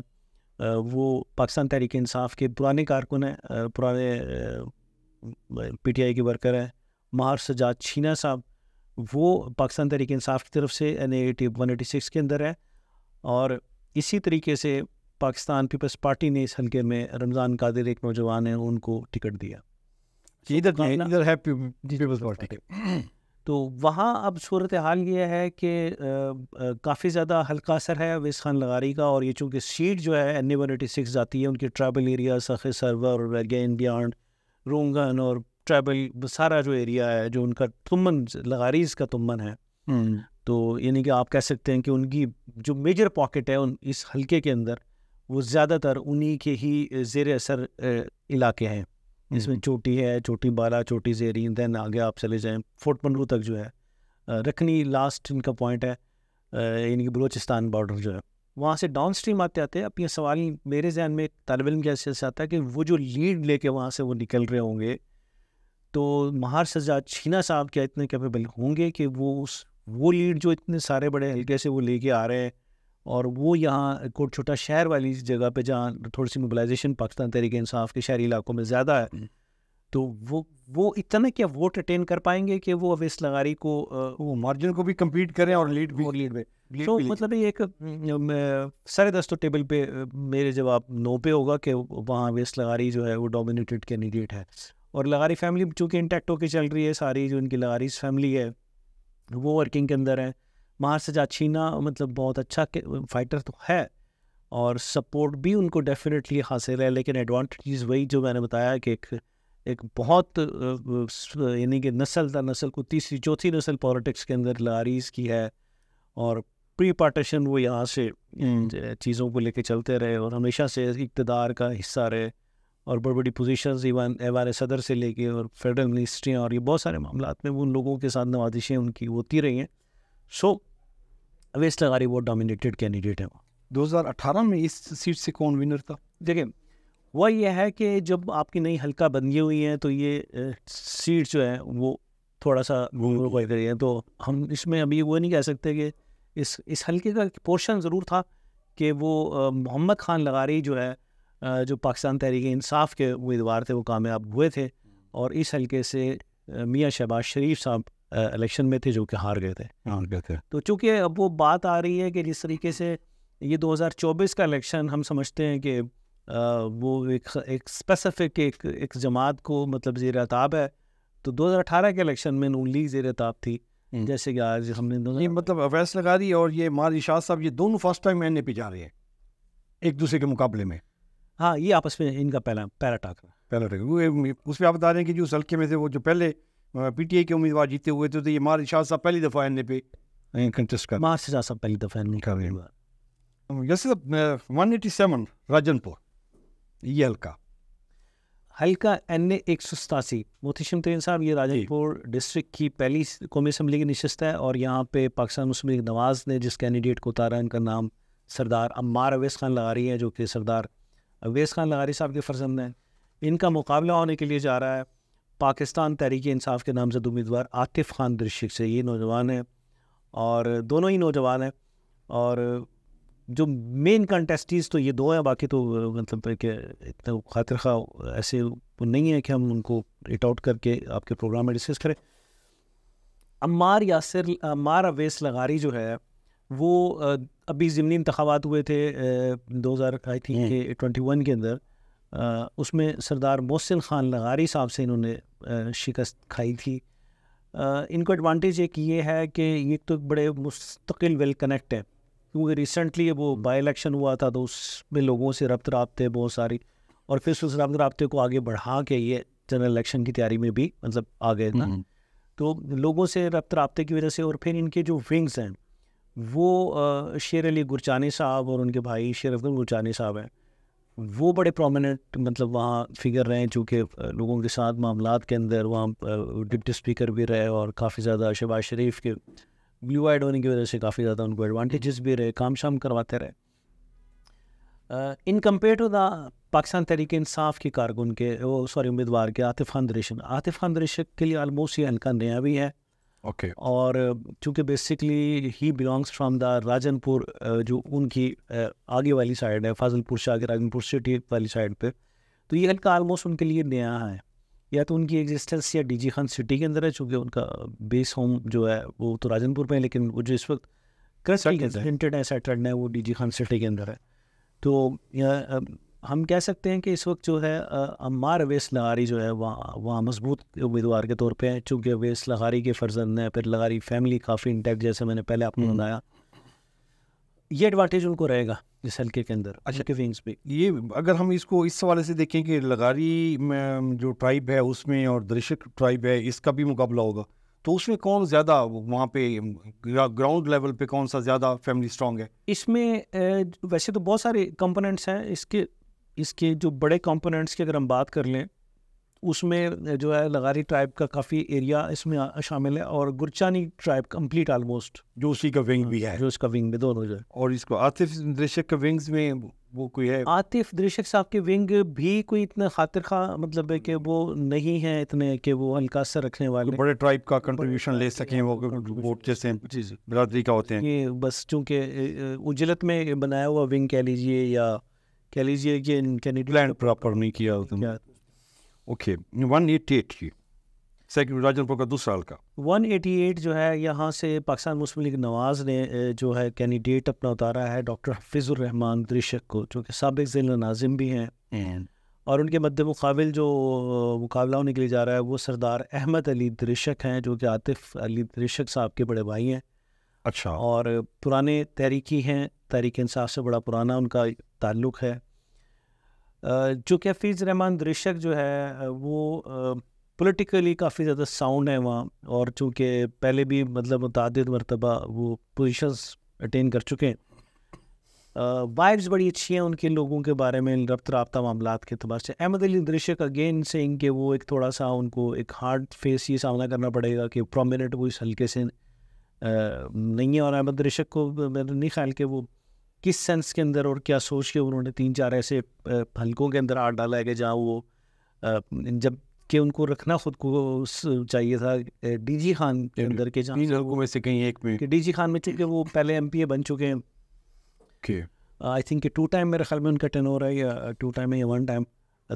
وہ پاکستان تحریک انصاف کے پرانے کارکن ہیں, پرانے پی ٹی آئی کے ورکر ہیں ماہر سجاد چھینا صاحب. وہ پاکستان تحریک انصاف کی طرف سے NA 186 کے اندر ہے. اور اسی طریقے سے پاکستان پیپلز پارٹی نے اس حلقے میں رمضان قادر ایک نوجوان ہیں ان کو ٹکٹ دیا. ادھر ہے پیپلز پارٹی. تو وہاں اب صورتحال یہ ہے کہ کافی زیادہ حلقہ اثر ہے اویس خان لغاری کا. اور یہ چونکہ سیٹ جو ہے NA 186 جاتی ہے ان کے ٹرائبل ایریا سخی سرور اور اگین بیانڈ رونگن اور ٹرائبل سارا جو ایریا ہے جو ان کا تمن لغاریز کا تمن ہے. تو یعنی کہ آپ کہہ سکتے ہیں کہ ان کی جو میجر پاکٹ ہے اس حلقے کے اندر وہ زیادہ تر انہی کے ہی زیر اثر علاقے ہیں. اس میں چوٹی ہے, چوٹی بالا, چوٹی زیرین, دین آگے آپ چلے جائیں فورٹ منرو تک جو ہے رکھنی لاسٹ ان کا پوائنٹ ہے, یعنی کہ بلوچستان بارڈر جو ہے. وہاں سے ڈاؤن اسٹریم آتے آتے اب یہ سوال میرے ذہن میں طالب علم کی حیثیت سے آتا ہے کہ وہ جو لیڈ لے کے وہاں سے وہ نکل رہے ہوں گے تو مہار سجاد چھینا صاحب کیا اتنے کیپیبل ہوں گے کہ وہ لیڈ جو اتنے سارے بڑے حلقے سے وہ لے کے آ رہے ہیں اور وہ یہاں کوٹ چھوٹا شہر والی جگہ پہ جہاں تھوڑی سی موبلائزیشن پاکستان تحریک انصاف کے شہری علاقوں میں زیادہ ہے تو وہ اتنا کیا ووٹ اٹین کر پائیں گے کہ وہ اویس لغاری کو وہ مارجن کو بھی کمپیٹ کریں اور لیڈ میں تو مطلب یہ ایک سارے دستوں ٹیبل پہ میرے جواب نو پہ ہوگا کہ وہاں اویس لغاری جو ہے وہ ڈومینیٹڈ کینڈیڈیٹ ہے. اور لغاری فیملی چونکہ انٹیکٹ ہو کے چل رہی ہے ساری جو ان کی لغاریز فیملی ہے وہ ورکنگ کے اندر ہے. مہار سجاد چھینا مطلب بہت اچھا فائٹر تو ہے اور سپورٹ بھی ان کو ڈیفینیٹلی حاصل ہے, لیکن ایڈوانٹیجز وہی جو میں نے بتایا کہ ایک بہت یعنی کہ نسل در نسل کو تیسری چوتھی نسل پولیٹکس کے اندر لغاریز کی ہے اور پری پارٹیشن وہ یہاں سے چیزوں کو لے کے چلتے رہے اور ہمیشہ سے اقتدار کا حصہ رہے اور بڑی بڑی پوزیشنز ایوان صدر سے لے کے اور فیڈرل منسٹریاں اور یہ بہت سارے معاملات میں وہ ان لوگوں کے ساتھ نوازشیں ان کی ہوتی رہی ہیں. سو اویس لغاری وہ ڈومینیٹڈ کینڈیڈیٹ ہیں. 2018 میں اس سیٹ سے کون ونر تھا؟ دیکھیں وہ یہ ہے کہ جب آپ کی نئی حلقہ بندی ہوئی ہیں تو یہ سیٹ جو ہے وہ تھوڑا سا گھوم رہی ہیں تو ہم اس میں ابھی وہ نہیں کہہ سکتے کہ اس حلقے کا پورشن ضرور تھا کہ وہ محمد خان لغاری جو ہے جو پاکستان تحریک انصاف کے امیدوار تھے وہ کامیاب ہوئے تھے اور اس حلقے سے میاں شہباز شریف صاحب الیکشن میں تھے جو کہ ہار گئے تھے. تو چونکہ اب وہ بات آ رہی ہے کہ جس طریقے سے یہ 2024 کا الیکشن ہم سمجھتے ہیں کہ وہ ایک اسپیسیفک ایک جماعت کو مطلب زیر عتاب ہے تو 2018 کے الیکشن میں نون لیگ زیر عتاب تھی جیسے کہ آج ہم نے مطلب اویس لغاری اور یہ مہار ارشاد صاحب یہ دونوں فرسٹ ٹائم NA پہ جا رہے ہیں ایک دوسرے کے مقابلے میں. ہاں یہ آپس میں ان کا پیرا ٹاک اس پہ آپ بتا رہے ہیں کہ جو اس حلقے میں سے وہ جو پہلے PTI کے امیدوار جیتے ہوئے تھے تو یہ مہار ارشاد صاحب پہلی دفعہ NA پہ کنٹیسٹ کر مہار ارشاد صاحب پہلی دفعہ کر رہے ہیں. جیسے 187 راجن پور یہ حلقہ NA 187 محتشم ترین صاحب یہ راجن پور ڈسٹرکٹ کی پہلی قومی اسمبلی کی نشست ہے اور یہاں پہ پاکستان مسلم لیگ نواز نے جس کینڈیڈیٹ کو اتارا ان کا نام سردار عمار اویس خان لغاری ہے جو کہ سردار اویس خان لغاری صاحب کے فرزند ہیں. ان کا مقابلہ ہونے کے لیے جا رہا ہے پاکستان تحریک انصاف کے نامزد امیدوار عاطف خان درشک سے. یہ نوجوان ہیں اور دونوں ہی نوجوان ہیں اور جو مین کنٹیسٹیز تو یہ دو ہیں باقی تو مطلب کہ اتنا خاطر خواہ ایسے نہیں ہے کہ ہم ان کو ریٹ آؤٹ کر کے آپ کے پروگرام میں ڈسکس کریں. عمار اویس لغاری جو ہے وہ ابھی ضمنی انتخابات ہوئے تھے 2021 کے اندر, اس میں سردار محسن خان لغاری صاحب سے انہوں نے شکست کھائی تھی. ان کو ایڈوانٹیج ایک یہ ہے کہ یہ تو بڑے مستقل ویل کنیکٹ ہے، کیونکہ ریسنٹلی وہ بائی الیکشن ہوا تھا تو اس میں لوگوں سے ربط رابطے بہت ساری، اور پھر اس ربط رابطے کو آگے بڑھا کے یہ جنرل الیکشن کی تیاری میں بھی مطلب آ گئے نا، تو لوگوں سے ربط رابطے کی وجہ سے، اور پھر ان کے جو ونگز ہیں وہ شیر علی گرچانی صاحب اور ان کے بھائی شیر افضل گرچانی صاحب ہیں، وہ بڑے پرومیننٹ مطلب وہاں فگر رہے ہیں، چونکہ لوگوں کے ساتھ معاملات کے اندر وہاں ڈپٹی اسپیکر بھی رہے، اور کافی زیادہ شہباز شریف کے بلیو آئیڈ ہونے کی وجہ سے کافی زیادہ ان کو ایڈوانٹیجز بھی رہے، کام شام کرواتے رہے. ان کمپیئر ٹو دا پاکستان تحریک انصاف کی کارکن کے امیدوار کے عاطف خان دریشک کے لیے آلموسٹ یہ ہلکا نیا بھی ہے. اوکے. اور چونکہ basically he belongs from the Rajan پور، جو ان کی آگے والی سائڈ ہے، فاضل پور شاہ کے راجن پور سٹی والی سائڈ پہ، تو یہ ہلکا آلموسٹ ان کے لیے نیا ہے. یا تو ان کی ایگزسٹنس یا ڈی جی خان سٹی کے اندر ہے، چونکہ ان کا بیس ہوم جو ہے وہ تو راجن پور پہ ہے، لیکن وہ جو اس وقت سیٹلڈ ہے وہ ڈی جی خان سٹی کے اندر ہے. تو ہم کہہ سکتے ہیں کہ اس وقت جو ہے عمار اویس لغاری جو ہے وہاں مضبوط امیدوار کے طور پہ ہیں، چونکہ اویس لغاری کے فرزند ہیں، پھر لغاری فیملی کافی انٹیکٹ، جیسے میں نے پہلے آپ کو بتایا. یہ ایڈوانٹیج ان کو رہے گا اس حلقے کے اندر. اچھا کے ونگز بھی یہ اگر ہم اس کو اس حوالے سے دیکھیں کہ لغاری میں جو ٹرائب ہے اس میں اور درشک ٹرائب ہے اس کا بھی مقابلہ ہوگا، تو اس میں کون زیادہ وہاں پہ گراؤنڈ لیول پہ کون سا زیادہ فیملی اسٹرانگ ہے؟ اس میں ویسے تو بہت سارے کمپوننٹس ہیں اس کے جو بڑے کمپوننٹس کی اگر ہم بات کر لیں، اس میں جو ہے لغاری ٹرائب کا کافی ایریا اس میں شامل ہے، اور گرچانی ٹرائب کمپلیٹ آلموسٹ جو اسی کا ونگ بھی ہے، جو اس کا ونگ میں دونوں جو ہے. اور اس کو عاطف درشک کے ونگز میں وہ کوئی ہے؟ عاطف درشک صاحب کے ونگ بھی کوئی اتنا خاطر خواہ مطلب ہے کہ وہ نہیں ہیں اتنے کہ وہ ہلکا اثر رکھنے والے بڑے ٹرائب کا کنٹریبیوشن لے سکیں، وہ ووٹ جیسے برادری کا ہوتے ہیں. یہ بس چونکہ اجلت میں بنایا ہوا ونگ کہہ لیجیے، یا کہہ لیجیے کہ پلان پراپر نہیں کیا. اوکے. 188 کی سیکرٹری راجن پور کا دوسرا حلقہ 188 جو ہے، یہاں سے پاکستان مسلم لیگ نواز نے جو ہے کینڈیڈیٹ اپنا اتارا ہے ڈاکٹر حفیظ الرحمان درشک کو، جو کہ سابق ضلع ناظم بھی ہیں، اور ان کے مد مقابل جو مقابلہ ہونے کے لیے جا رہا ہے وہ سردار احمد علی درشک ہیں، جو کہ عاطف علی درشک صاحب کے بڑے بھائی ہیں. اچھا. اور پرانے تحریکی ہیں، تحریک انصاف سے بڑا پرانا ان کا تعلق ہے. جو کہ حفیظ الرحمان درشک جو ہے وہ پولیٹیکلی کافی زیادہ ساؤنڈ ہے وہاں، اور چونکہ پہلے بھی مطلب متعدد مرتبہ وہ پوزیشنز اٹین کر چکے ہیں. وائبز بڑی اچھی ہیں ان کے لوگوں کے بارے میں، ربط رابطہ معاملات کے اعتبار سے. احمد علی درشک اگین سینگ کہ وہ ایک تھوڑا سا ان کو ایک ہارڈ فیس یہ سامنا کرنا پڑے گا کہ پرومیننٹ وہ اس حلقے سے نہیں ہے. اور احمد درشک کو میں نہیں خیال کہ وہ کس سینس کے اندر اور کیا سوچ کے انہوں نے 3-4 ایسے حلقوں کے اندر ہاتھ ڈالا ہے کہ جہاں وہ جب کہ ان کو رکھنا خود کو چاہیے تھا ڈی جی خان کے اندر کے، جہاں 3 حلقوں میں سے کہیں ایک میں، کہ ڈی جی خان میں چونکہ وہ پہلے ایم پی اے بن چکے ہیں. آئی تھنک کہ 2 ٹائم میرے خیال میں ان کا ٹینور ہے، یا 2 ٹائم ہے یا 1 ٹائم.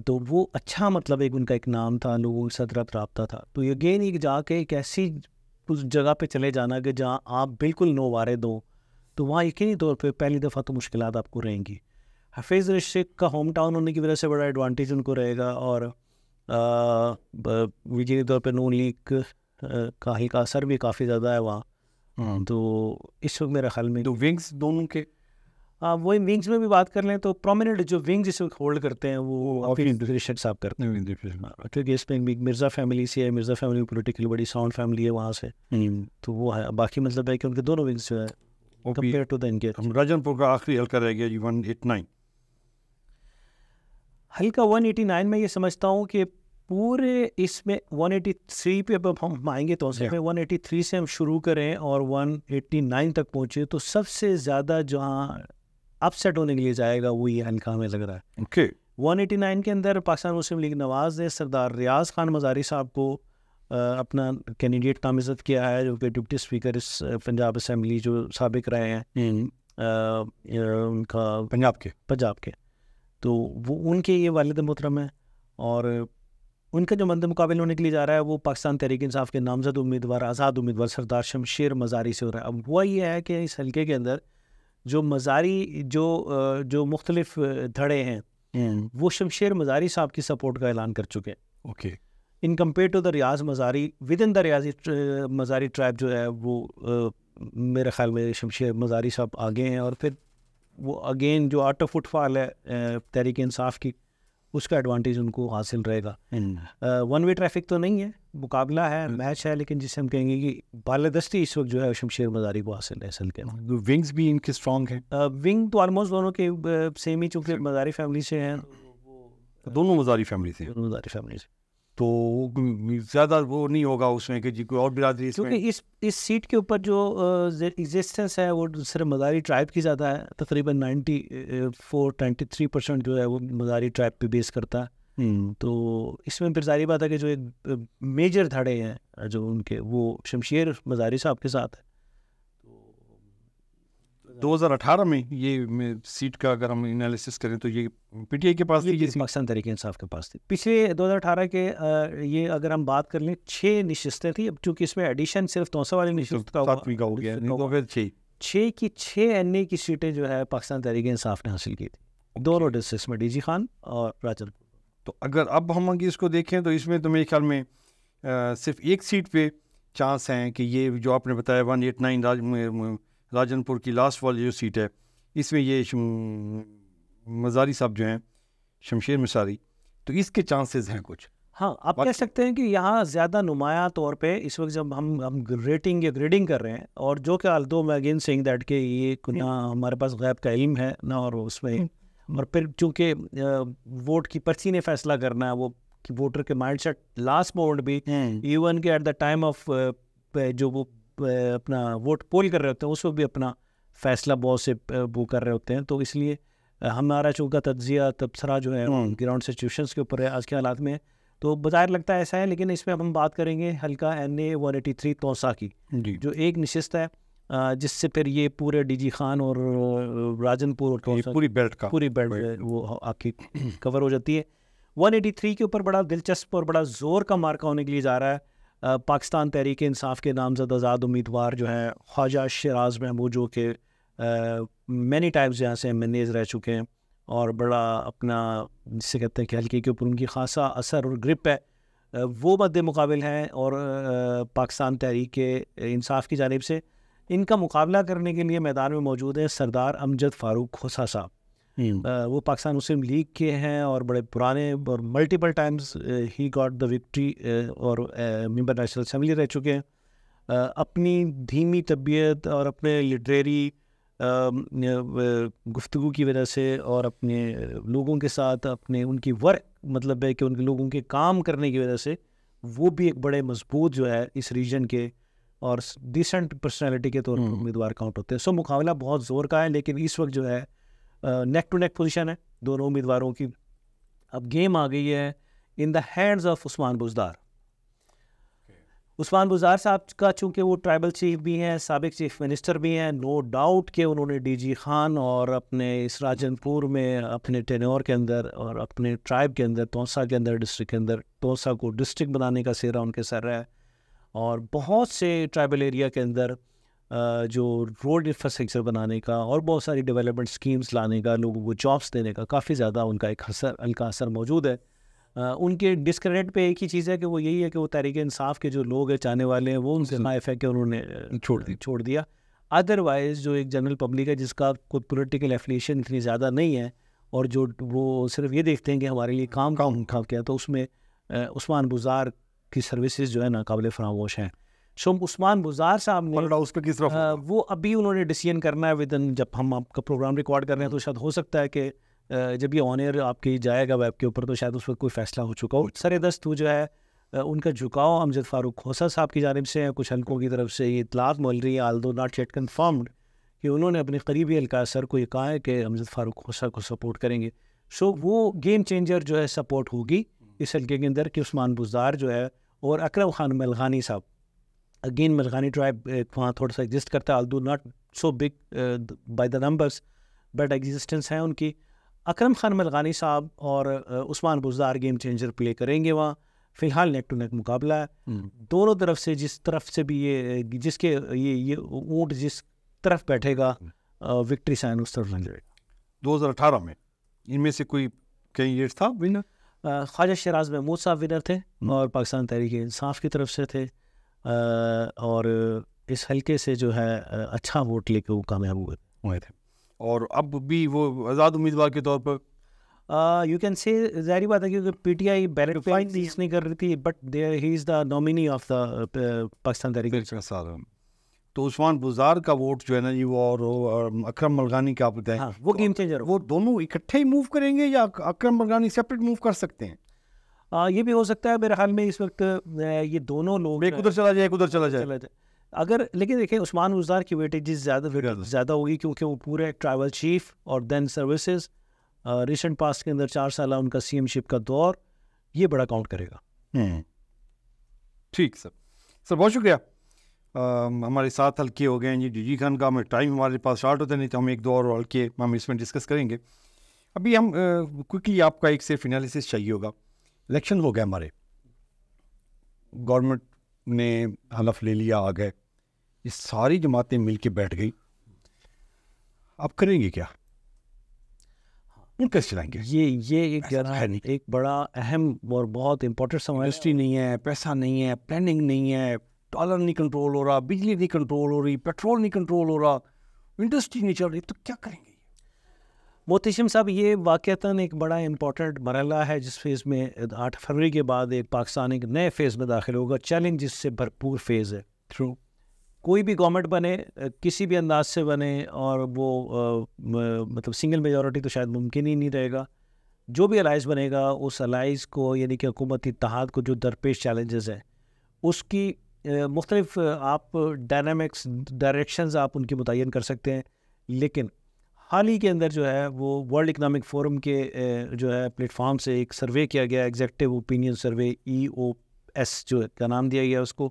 تو وہ اچھا مطلب ان کا ایک نام تھا، لوگوں کے ساتھ رابطہ تھا. تو اگین ایک جا کے ایک ایسی اس جگہ پہ چلے جانا کہ جہاں آپ بالکل نو وارد ہوں، تو وہاں یقینی طور پہ پہلی دفعہ تو مشکلات آپ کو رہیں گی. حفیظ درشک کا ہوم ٹاؤن ہونے کی وجہ سے بڑا ایڈوانٹیج ان کو رہے گا، اور یقینی طور پہ نون لیگ کا ہی کا اثر بھی کافی زیادہ ہے وہاں. تو اس وقت میرا خیال میں تو ونگز دونوں کے وہی ونگز میں بھی بات کر لیں تو پرومیننٹ جو ونگز اس وقت ہولڈ کرتے ہیں وہ حفیظ درشک صاحب کرتے ہیں، کیونکہ اس میں مرزا فیملی سے ہے، مرزا فیملی پولیٹیکلی بڑی ساؤنڈ فیملی ہے وہاں سے، تو وہ ہے. باقی مطلب ہے کہ ان کے دونوں ونگز جو ہے کمپیئر ٹو دا ان کے. راجن پور کا آخری حلقہ رہ گیا جی 189. حلقہ 189 میں یہ سمجھتا ہوں کہ پورے اس میں 183 پہ اب ہم آئیں گے تو 183 سے ہم شروع کریں اور 189 تک پہنچے، تو سب سے زیادہ جہاں اپ سیٹ ہونے کے لیے جائے گا وہ یہ حلقہ ہمیں لگ رہا ہے. 189 کے اندر پاکستان مسلم لیگ نواز نے سردار ریاض خان مزاری صاحب کو اپنا کینڈیڈیٹ نامزد کیا ہے، جو کہ ڈپٹی اسپیکر اس پنجاب اسمبلی جو سابق رہے ہیں ان کا پنجاب کے، تو وہ ان کے یہ والد محترم ہیں، اور ان کا جو مد مقابل ہونے کے لیے جا رہا ہے وہ پاکستان تحریک انصاف کے نامزد امیدوار آزاد امیدوار سردار شمشیر مزاری سے ہو رہا ہے. اب ہوا یہ ہے کہ اس حلقے کے اندر جو مزاری جو مختلف دھڑے ہیں وہ شمشیر مزاری صاحب کی سپورٹ کا اعلان کر چکے ہیں. In compare to the Riaz Mazari, with in the Riaz Mazari tribe جو ہے وہ میرے خیال میں شمشیر مزاری صاحب آگے ہیں. اور پھر وہ اگین جو آرٹ آف فٹ فال ہے تحریک انصاف کی، اس کا ایڈوانٹیج ان کو حاصل رہے گا. ون وے ٹریفک تو نہیں ہے، مقابلہ ہے، میچ ہے، لیکن جسے ہم کہیں گے کہ بالادستی اس وقت جو ہے شمشیر مزاری کو حاصل ہے. اصل کے ونگز بھی ان کے اسٹرانگ ہیں، ونگ تو آلموسٹ دونوں کے سیم ہی، چونکہ مزاری فیملی سے ہیں، دونوں مزاری فیملی سے، مزاری فیملی سے، تو زیادہ وہ نہیں ہوگا اس میں کہ جی کوئی اور برادری. کیونکہ اس سیٹ کے اوپر جو ایگزسٹنس ہے وہ صرف مزاری ٹرائب کی زیادہ ہے، تقریباً 93% جو ہے وہ مزاری ٹرائب پہ بیس کرتا ہے. تو اس میں پھر ظاہری بات ہے کہ جو ایک میجر دھڑے ہیں جو ان کے، وہ شمشیر مزاری صاحب کے ساتھ ہے. 2018 میں یہ سیٹ کا اگر ہم انالیسس کریں تو یہ پی ٹی آئی کے پاس تھی، یہ پاکستان تحریک انصاف کے پاس تھی. پچھلے 2018 کے یہ اگر ہم بات کر لیں 6 نشستیں تھیں. اب چونکہ اس میں ایڈیشن صرف توسا والی نشست کا ہو گیا، نہیں تو پھر 6 کی 6 این اے کی سیٹیں جو ہے پاکستان تحریک انصاف نے حاصل کی تھی دونوں ڈسٹرکٹس میں، ڈی جی خان اور راجن پور. تو اگر اب ہم اس کو دیکھیں تو اس میں تو میرے خیال میں صرف ایک سیٹ پہ چانس ہیں کہ یہ جو آپ نے بتایا 189 راجن پور کی لاسٹ والی جو سیٹ ہے، اس میں یہ مزاری صاحب جو ہیں شمشیر مزاری، تو اس کے چانسز ہیں کچھ. ہاں، آپ کہہ سکتے ہیں کہ یہاں زیادہ نمایاں طور پہ اس وقت جب ہم ریٹنگ یا گریڈنگ کر رہے ہیں، اور جو کہ آلدو میں اگین سیئنگ دیٹ کہ یہ نہ ہمارے پاس غیب کا علم ہے نہ، اور اس میں اور پھر چونکہ ووٹ کی پرچی نے فیصلہ کرنا ہے، وہ ووٹر کے مائنڈ سیٹ لاسٹ مومنٹ بھی ایون کہ ایٹ دا ٹائم آف جو وہ اپنا ووٹ پول کر رہے ہوتے ہیں اس وقت بھی اپنا فیصلہ بہت سے وہ کر رہے ہوتے ہیں. تو اس لیے ہمارا چونکہ تجزیہ تبصرہ جو ہے گراؤنڈ سچویشنس کے اوپر ہے آج کے حالات میں، تو بظاہر لگتا ہے ایسا ہے. لیکن اس میں اب ہم بات کریں گے حلقہ این اے 183 توسا کی، جو ایک نشست ہے جس سے پھر یہ پورے ڈی جی خان اور راجن پور اور پوری بیلٹ وہ آپ کی کور ہو جاتی ہے. 183 کے اوپر بڑا دلچسپ اور بڑا زور کا مارکا ہونے کے لیے جا رہا ہے. پاکستان تحریک انصاف کے نامزد آزاد امیدوار جو ہیں خواجہ شیراز محمود، جو کہ مینی ٹائمز یہاں سے MNAs رہ چکے ہیں، اور بڑا اپنا جسے کہتے ہیں کہ حلقے کے اوپر ان کی خاصا اثر اور گرپ ہے، وہ مد مقابل ہیں. اور پاکستان تحریک انصاف کی جانب سے ان کا مقابلہ کرنے کے لیے میدان میں موجود ہیں سردار امجد فاروق کھوسا صاحب. وہ پاکستان مسلم لیگ کے ہیں اور بڑے پرانے، اور multiple Times he got the victory, اور ممبر نیشنل اسمبلی رہ چکے ہیں. اپنی دھیمی طبیعت اور اپنے لٹریری گفتگو کی وجہ سے اور اپنے لوگوں کے ساتھ اپنے ان کی ورک مطلب ہے کہ ان کے لوگوں کے کام کرنے کی وجہ سے وہ بھی ایک بڑے مضبوط جو ہے اس ریجن کے اور ڈیسنٹ پرسنالٹی کے طور پر امیدوار کاؤنٹ ہوتے ہیں. سو مقابلہ بہت زور کا ہے، لیکن اس وقت جو ہے نیک ٹو نیک پوزیشن ہے دونوں امیدواروں کی. اب گیم آ گئی ہے ان the hands of Usman Buzdar. Usman Buzdar صاحب کا چونکہ وہ ٹرائبل چیف بھی ہیں، سابق چیف منسٹر بھی ہیں، نو ڈاؤٹ کہ انہوں نے ڈی جی خان اور اپنے اس راجن پور میں اپنے ٹینور کے اندر اور اپنے ٹرائب کے اندر توسا کے اندر ڈسٹرکٹ کے اندر توسا کو ڈسٹرکٹ بنانے کا سہرا ان کے سر ہے. اور بہت سے ٹرائبل ایریا کے اندر جو روڈ انفراسٹرکچر بنانے کا اور بہت ساری ڈیولپمنٹ سکیمز لانے کا، لوگوں کو جابس دینے کا کافی زیادہ ان کا ایک ہلکا اثر موجود ہے. ان کے ڈسکریڈٹ پہ ایک ہی چیز ہے کہ وہ یہی ہے کہ وہ تحریک انصاف کے جو لوگ ہیں، چاہنے والے ہیں، وہ ان سے خائف ہے کہ انہوں نے چھوڑ دیا. ادروائز جو ایک جنرل پبلک ہے جس کا کوئی پولیٹیکل ایفیلیشن اتنی زیادہ نہیں ہے، اور جو وہ صرف یہ دیکھتے ہیں کہ ہمارے لیے کام کیا، تو اس میں عثمان بزدار کی سروسز جو ہے ناقابل فراموش ہیں. سو عثمان بزدار صاحب نے اس پہ کس طرح وہ ابھی انہوں نے ڈیسیژن کرنا ہے ودن، جب ہم آپ کا پروگرام ریکارڈ کر رہے ہیں تو شاید ہو سکتا ہے کہ جب یہ آن ایئر آپ کی جائے گا ویب کے اوپر تو شاید اس وقت کوئی فیصلہ ہو چکا ہو. سر دست جو ہے ان کا جھکاؤ امجد فاروق کھوسا صاحب کی جانب سے ہے. کچھ حلقوں کی طرف سے یہ اطلاعات مل رہی ہے، آلدو ناٹ یٹ کنفرمڈ، کہ انہوں نے اپنے قریبی حلقہ سر کو یہ کہا ہے کہ امجد فاروق کھوسا کو سپورٹ کریں گے. سو وہ گیم چینجر جو ہے سپورٹ ہوگی اس حلقے کے اندر کہ عثمان بزدار جو ہے اور اکرم خان ملغانی صاحب. اگین ملغانی ٹرائب وہاں تھوڑا سا ایگزسٹ کرتا ہے، آلدو not so big by the numbers but existence ہیں ان کی. اکرم خان ملغانی صاحب اور عثمان بزدار گیم چینجر پلے کریں گے وہاں. فی الحال نیک ٹو نیک مقابلہ ہے دونوں طرف سے. جس طرف سے بھی یہ جس کے یہ اونٹ جس طرف بیٹھے گا وکٹری سائن اس طرف لگ جائے گا. 2018 میں ان میں سے کوئی کینڈیڈیٹ تھا ونر؟ خواجہ شیراز محمود صاحب ونر تھے اور پاکستان تحریک انصاف کی طرف سے تھے، اور اس حلقے سے جو ہے اچھا ووٹ لے کے وہ کامیاب ہوئے تھے. اور اب بھی وہ آزاد امیدوار کے طور پر یو کین سے ظاہری بات ہے کیونکہ پی ٹی آئی بیلٹ پہ نہیں کر رہی تھی، but he is the nominee of the Pakistan Tehreek. تو عثمان بزدار کا ووٹ جو ہے نا جی وہ اور اکرم ملغانی کا آپ بتائیں وہ گیم چینجر، وہ دونوں اکٹھے ہی موو کریں گے یا اکرم ملغانی سیپریٹ موو کر سکتے ہیں؟ یہ بھی ہو سکتا ہے. میرے خیال میں اس وقت یہ دونوں لوگ ایک ادھر چلا جائے ایک ادھر چلا جائے اگر، لیکن دیکھیں عثمان بزدار کی ویٹیجز زیادہ ہوگی کیونکہ وہ پورے ٹرائبل چیف اور دین سروسز، ریسنٹ پاسٹ کے اندر 4 سالہ ان کا سی ایم شپ کا دور، یہ بڑا کاؤنٹ کرے گا. ٹھیک سر بہت شکریہ. ہمارے 7 حلقے ہو گئے ہیں جی ڈی جی خان کا. ہمیں ٹائم ہمارے پاس شارٹ ہوتا نہیں تو ہم 1-2 اور حلقے ہم اس میں ڈسکس کریں گے. ابھی ہم کوئکلی آپ کا ایک صرف انالیسس چاہیے ہوگا. الیکشن ہو گیا ہمارے، گورنمنٹ نے حلف لے لیا، آ گئے، یہ ساری جماعتیں مل کے بیٹھ گئی، اب کریں گے کیا؟ کیسے چلائیں گے؟ یہ ایک بڑا اہم اور بہت امپورٹنٹ سوال. انڈسٹری نہیں ہے، پیسہ نہیں ہے، پلاننگ نہیں ہے، ڈالر نہیں کنٹرول ہو رہا، بجلی نہیں کنٹرول ہو رہی، پیٹرول نہیں کنٹرول ہو رہا، انڈسٹری نہیں چل رہی، تو کیا کریں گے؟ محتشم صاحب، یہ واقعتاً ایک بڑا امپورٹنٹ مرحلہ ہے جس فیز میں 8 فروری کے بعد ایک پاکستان ایک نئے فیز میں داخل ہوگا. چیلنج سے بھرپور فیز ہے. کوئی بھی گورنمنٹ بنے، کسی بھی انداز سے بنے، اور وہ مطلب سنگل میجورٹی تو شاید ممکن ہی نہیں رہے گا. جو بھی الائنس بنے گا اس الائنس کو، یعنی کہ حکومتی اتحاد کو جو درپیش چیلنجز ہیں اس کی مختلف آپ ڈائنامکس ڈائریکشنز آپ ان کی متعین کر سکتے ہیں. لیکن حال ہی کے اندر جو ہے وہ ورلڈ اکنامک فورم کے جو ہے پلیٹ فارم سے ایک سروے کیا گیا، ایگزیکٹو اوپینین سروے EOS جو کا نام دیا گیا اس کو،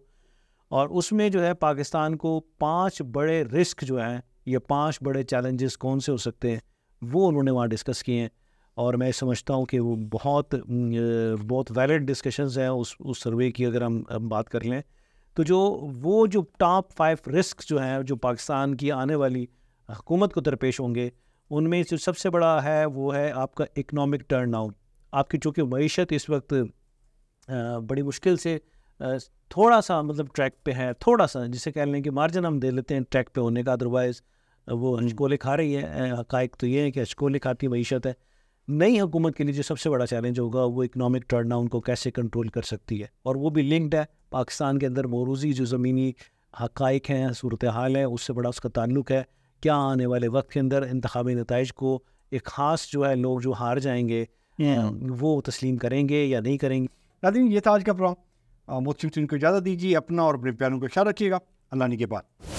اور اس میں جو ہے پاکستان کو 5 بڑے رسک جو ہیں یا 5 بڑے چیلنجز کون سے ہو سکتے ہیں وہ انہوں نے وہاں ڈسکس کیے ہیں. اور میں سمجھتا ہوں کہ وہ بہت ویلڈ ڈسکشنز ہیں اس سروے کی. اگر ہم بات کر لیں تو جو ٹاپ 5 رسک جو ہیں جو پاکستان کی آنے والی حکومت کو درپیش ہوں گے، ان میں جو سب سے بڑا ہے وہ ہے آپ کا اکنامک ٹرن ڈاؤن. آپ کی چونکہ معیشت اس وقت بڑی مشکل سے تھوڑا سا مطلب ٹریک پہ ہے، تھوڑا سا جسے کہہ لیں کہ مارجن ہم دے لیتے ہیں ٹریک پہ ہونے کا، ادروائز وہ ہچکولے کھا رہی ہے. حقائق تو یہ ہے کہ ہچکولے کھاتی معیشت ہے. نئی حکومت کے لیے جو سب سے بڑا چیلنج ہوگا وہ اکنامک ٹرن ڈاؤن کو کیسے کنٹرول کر سکتی ہے، اور وہ بھی لنکڈ ہے پاکستان کے اندر موروثی جو زمینی حقائق ہیں، صورتحال ہے، اس سے بڑا اس کا تعلق ہے. کیا آنے والے وقت کے اندر انتخابی نتائج کو ایک خاص جو ہے لوگ جو ہار جائیں گے وہ تسلیم کریں گے یا نہیں کریں گے؟ ناظرین، یہ تھا آج کا پروگرام. محتشم کو اجازت دیجیے. اپنا اور اپنے پیاروں کو خیال رکھیے گا. اللہ نے کے بعد.